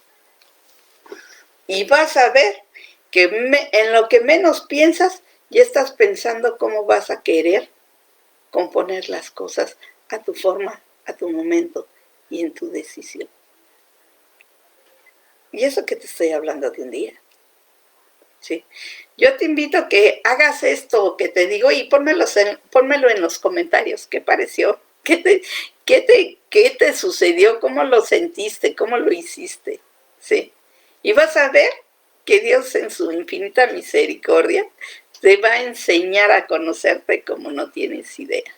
Y vas a ver que en lo que menos piensas, ya estás pensando cómo vas a querer componer las cosas a tu forma, a tu momento y en tu decisión. Y eso que te estoy hablando de un día. ¿Sí? Yo te invito a que hagas esto que te digo y pónmelo en los comentarios. ¿Qué pareció? ¿Qué te sucedió? ¿Cómo lo sentiste? ¿Cómo lo hiciste? ¿Sí? Y vas a ver que Dios en su infinita misericordia te va a enseñar a conocerte como no tienes idea.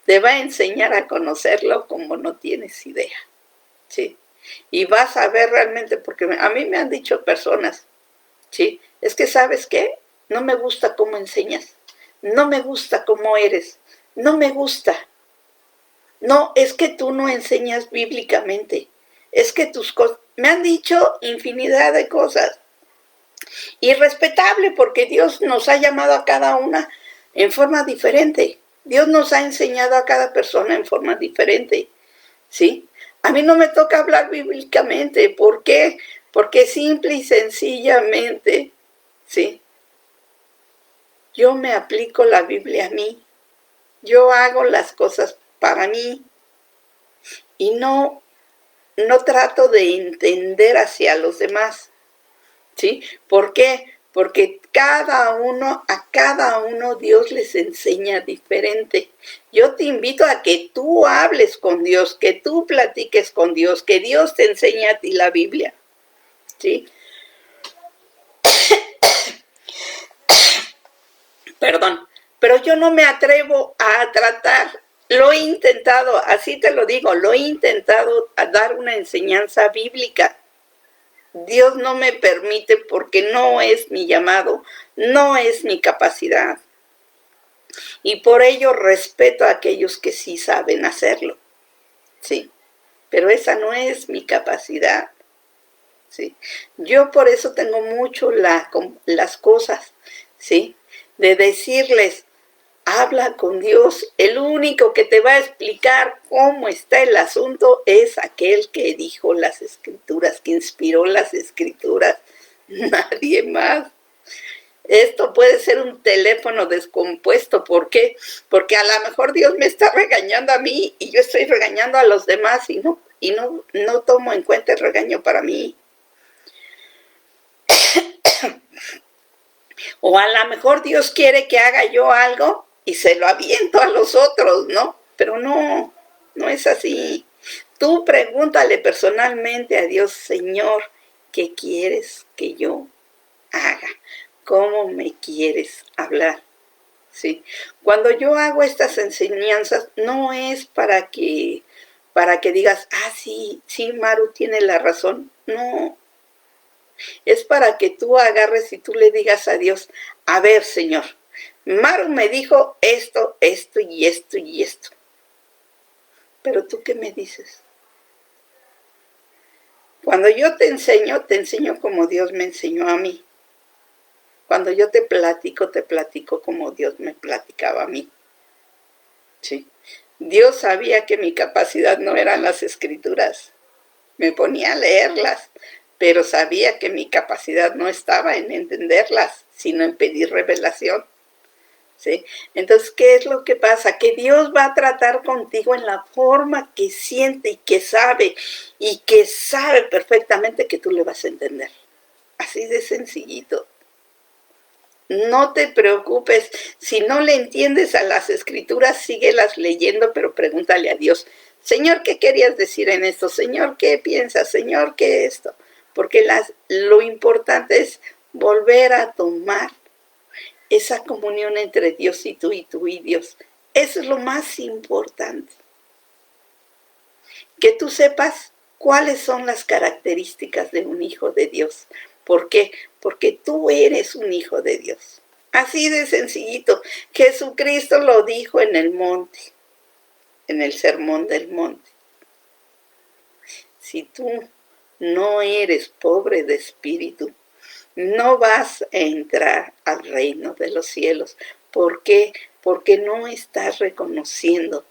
Te va a enseñar a conocerlo como no tienes idea. ¿Sí? Y vas a ver realmente, porque a mí me han dicho personas, ¿sí? Es que, ¿sabes qué? No me gusta cómo enseñas. No me gusta cómo eres. No me gusta. No, es que tú no enseñas bíblicamente. Es que tus cosas... Me han dicho infinidad de cosas. Y respetable, porque Dios nos ha llamado a cada una en forma diferente. Dios nos ha enseñado a cada persona en forma diferente. ¿Sí? A mí no me toca hablar bíblicamente. ¿Por qué? Porque simple y sencillamente, ¿sí? Yo me aplico la Biblia a mí. Yo hago las cosas para mí. Y no trato de entender hacia los demás. ¿Sí? ¿Por qué? Porque a cada uno Dios les enseña diferente. Yo te invito a que tú hables con Dios, que tú platiques con Dios, que Dios te enseñe a ti la Biblia. ¿Sí? Perdón, pero yo no me atrevo a tratar, lo he intentado, así te lo digo, lo he intentado a dar una enseñanza bíblica. Dios no me permite porque no es mi llamado, no es mi capacidad. Y por ello respeto a aquellos que sí saben hacerlo, ¿sí? Pero esa no es mi capacidad, ¿sí? Yo por eso tengo mucho las cosas, ¿sí? De decirles, habla con Dios. El único que te va a explicar cómo está el asunto es aquel que dijo las escrituras, que inspiró las escrituras. Nadie más. Esto puede ser un teléfono descompuesto. ¿Por qué? Porque a lo mejor Dios me está regañando a mí y yo estoy regañando a los demás y no tomo en cuenta el regaño para mí. O a lo mejor Dios quiere que haga yo algo y se lo aviento a los otros, ¿no? Pero no es así. Tú pregúntale personalmente a Dios, Señor, ¿qué quieres que yo haga? ¿Cómo me quieres hablar? ¿Sí? Cuando yo hago estas enseñanzas, no es para que digas, sí, Maru tiene la razón. No, es para que tú agarres y tú le digas a Dios, a ver, Señor, Maru me dijo esto, esto y esto y esto. Pero tú, ¿qué me dices? Cuando yo te enseño como Dios me enseñó a mí. Cuando yo te platico como Dios me platicaba a mí. ¿Sí? Dios sabía que mi capacidad no eran las escrituras. Me ponía a leerlas, pero sabía que mi capacidad no estaba en entenderlas, sino en pedir revelación. ¿sí? Entonces, ¿qué es lo que pasa? Que Dios va a tratar contigo en la forma que siente y que sabe perfectamente que tú le vas a entender. Así de sencillito. No te preocupes, si no le entiendes a las escrituras, síguelas leyendo, pero pregúntale a Dios, Señor, ¿qué querías decir en esto? Señor, ¿qué piensas? Señor, ¿qué esto? Porque lo importante es volver a tomar esa comunión entre Dios y tú y Dios. Eso es lo más importante. Que tú sepas cuáles son las características de un hijo de Dios. ¿Por qué? Porque tú eres un hijo de Dios. Así de sencillito. Jesucristo lo dijo en el monte, en el sermón del monte. Si tú no eres pobre de espíritu, no vas a entrar al reino de los cielos. ¿Por qué? Porque no estás reconociendo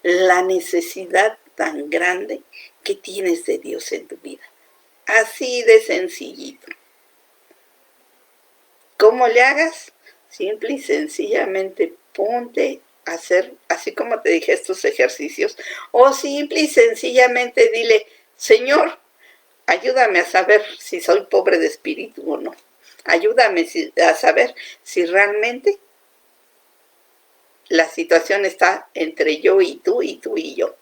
la necesidad tan grande que tienes de Dios en tu vida. Así de sencillito. ¿Cómo le hagas? Simple y sencillamente ponte a hacer, así como te dije, estos ejercicios, o simple y sencillamente dile, Señor, ayúdame a saber si soy pobre de espíritu o no. Ayúdame a saber si realmente la situación está entre yo y tú y yo.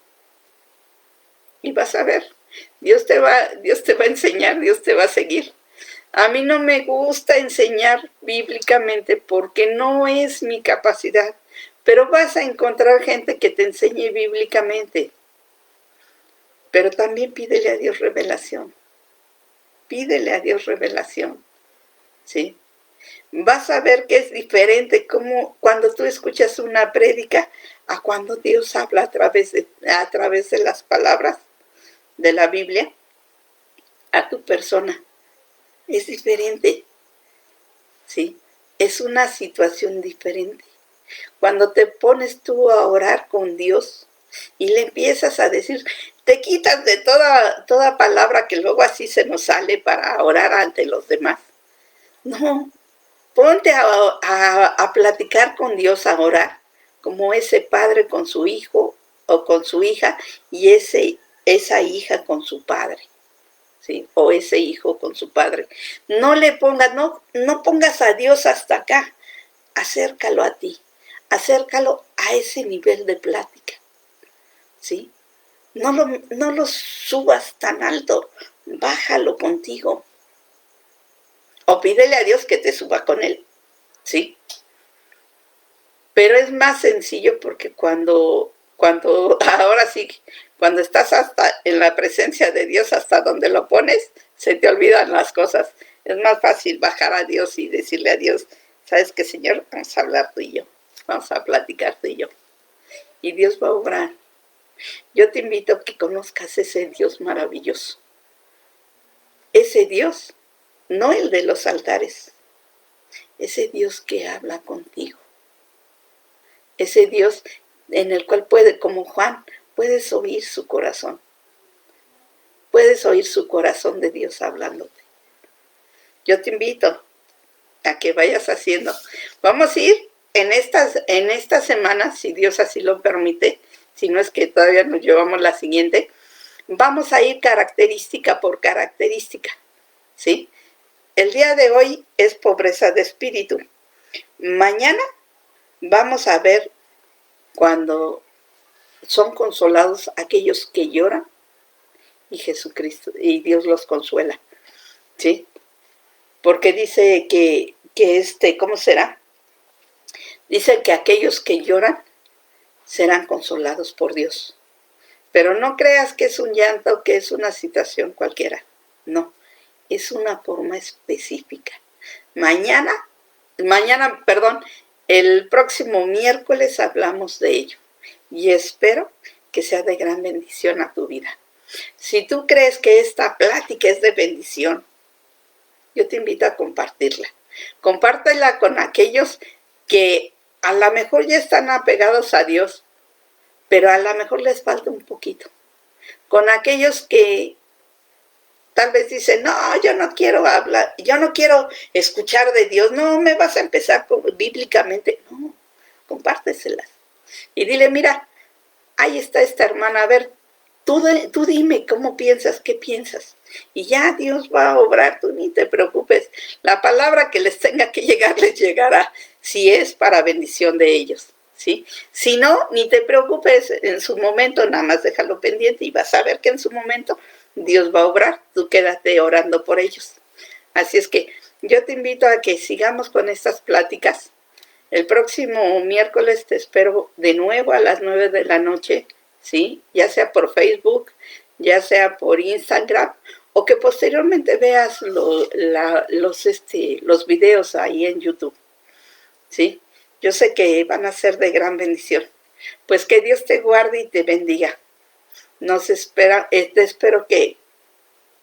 Y vas a ver, Dios te va a enseñar, Dios te va a seguir. A mí no me gusta enseñar bíblicamente porque no es mi capacidad, pero vas a encontrar gente que te enseñe bíblicamente. Pero también pídele a Dios revelación. Pídele a Dios revelación, ¿sí? Vas a ver que es diferente como cuando tú escuchas una prédica a cuando Dios habla a través de las palabras de la Biblia a tu persona. Es diferente, ¿sí? Es una situación diferente. Cuando te pones tú a orar con Dios y le empiezas a decir, te quitas de toda palabra que luego así se nos sale para orar ante los demás. No, ponte a platicar con Dios, a orar, como ese padre con su hijo o con su hija y esa hija con su padre. ¿Sí? O ese hijo con su padre. No le pongas, no pongas a Dios hasta acá, acércalo a ti, acércalo a ese nivel de plática, ¿sí? No lo subas tan alto, bájalo contigo. O pídele a Dios que te suba con él, ¿sí? Pero es más sencillo porque ahora sí, cuando estás hasta en la presencia de Dios, hasta donde lo pones, se te olvidan las cosas. Es más fácil bajar a Dios y decirle a Dios, ¿sabes qué, Señor? Vamos a hablar tú y yo, vamos a platicar tú y yo. Y Dios va a obrar. Yo te invito a que conozcas ese Dios maravilloso. Ese Dios, no el de los altares, ese Dios que habla contigo. Ese Dios en el cual como Juan, puedes oír su corazón. Puedes oír su corazón de Dios hablándote. Yo te invito a que vayas haciendo. Vamos a ir en esta semana, si Dios así lo permite, si no es que todavía nos llevamos la siguiente, vamos a ir característica por característica, ¿sí? El día de hoy es pobreza de espíritu. Mañana vamos a ver cuando son consolados aquellos que lloran y Jesucristo y Dios los consuela, ¿sí? Porque dice que ¿cómo será? Dice que aquellos que lloran serán consolados por Dios. Pero no creas que es un llanto, que es una situación cualquiera. No, es una forma específica. El próximo miércoles hablamos de ello. Y espero que sea de gran bendición a tu vida. Si tú crees que esta plática es de bendición, yo te invito a compartirla. Compártela con aquellos que a lo mejor ya están apegados a Dios, pero a lo mejor les falta un poquito. Con aquellos que tal vez dice, no, yo no quiero hablar, yo no quiero escuchar de Dios, no me vas a empezar bíblicamente, no, compárteselas. Y dile, mira, ahí está esta hermana, a ver, tú dime cómo piensas, qué piensas. Y ya Dios va a obrar, tú ni te preocupes. La palabra que les tenga que llegar, les llegará, si es para bendición de ellos, ¿sí? Si no, ni te preocupes, en su momento nada más déjalo pendiente y vas a ver que en su momento Dios va a obrar, tú quédate orando por ellos. Así es que yo te invito a que sigamos con estas pláticas. El próximo miércoles te espero de nuevo a las 9 de la noche, ¿sí? Ya sea por Facebook, ya sea por Instagram, o que posteriormente veas los videos ahí en YouTube, ¿sí? Yo sé que van a ser de gran bendición. Pues que Dios te guarde y te bendiga. Te espero que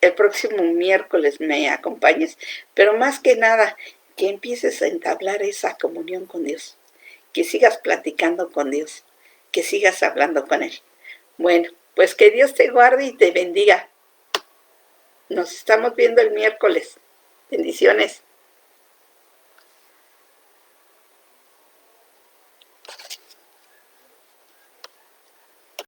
el próximo miércoles me acompañes, pero más que nada, que empieces a entablar esa comunión con Dios, que sigas platicando con Dios, que sigas hablando con Él. Bueno, pues que Dios te guarde y te bendiga. Nos estamos viendo el miércoles. Bendiciones.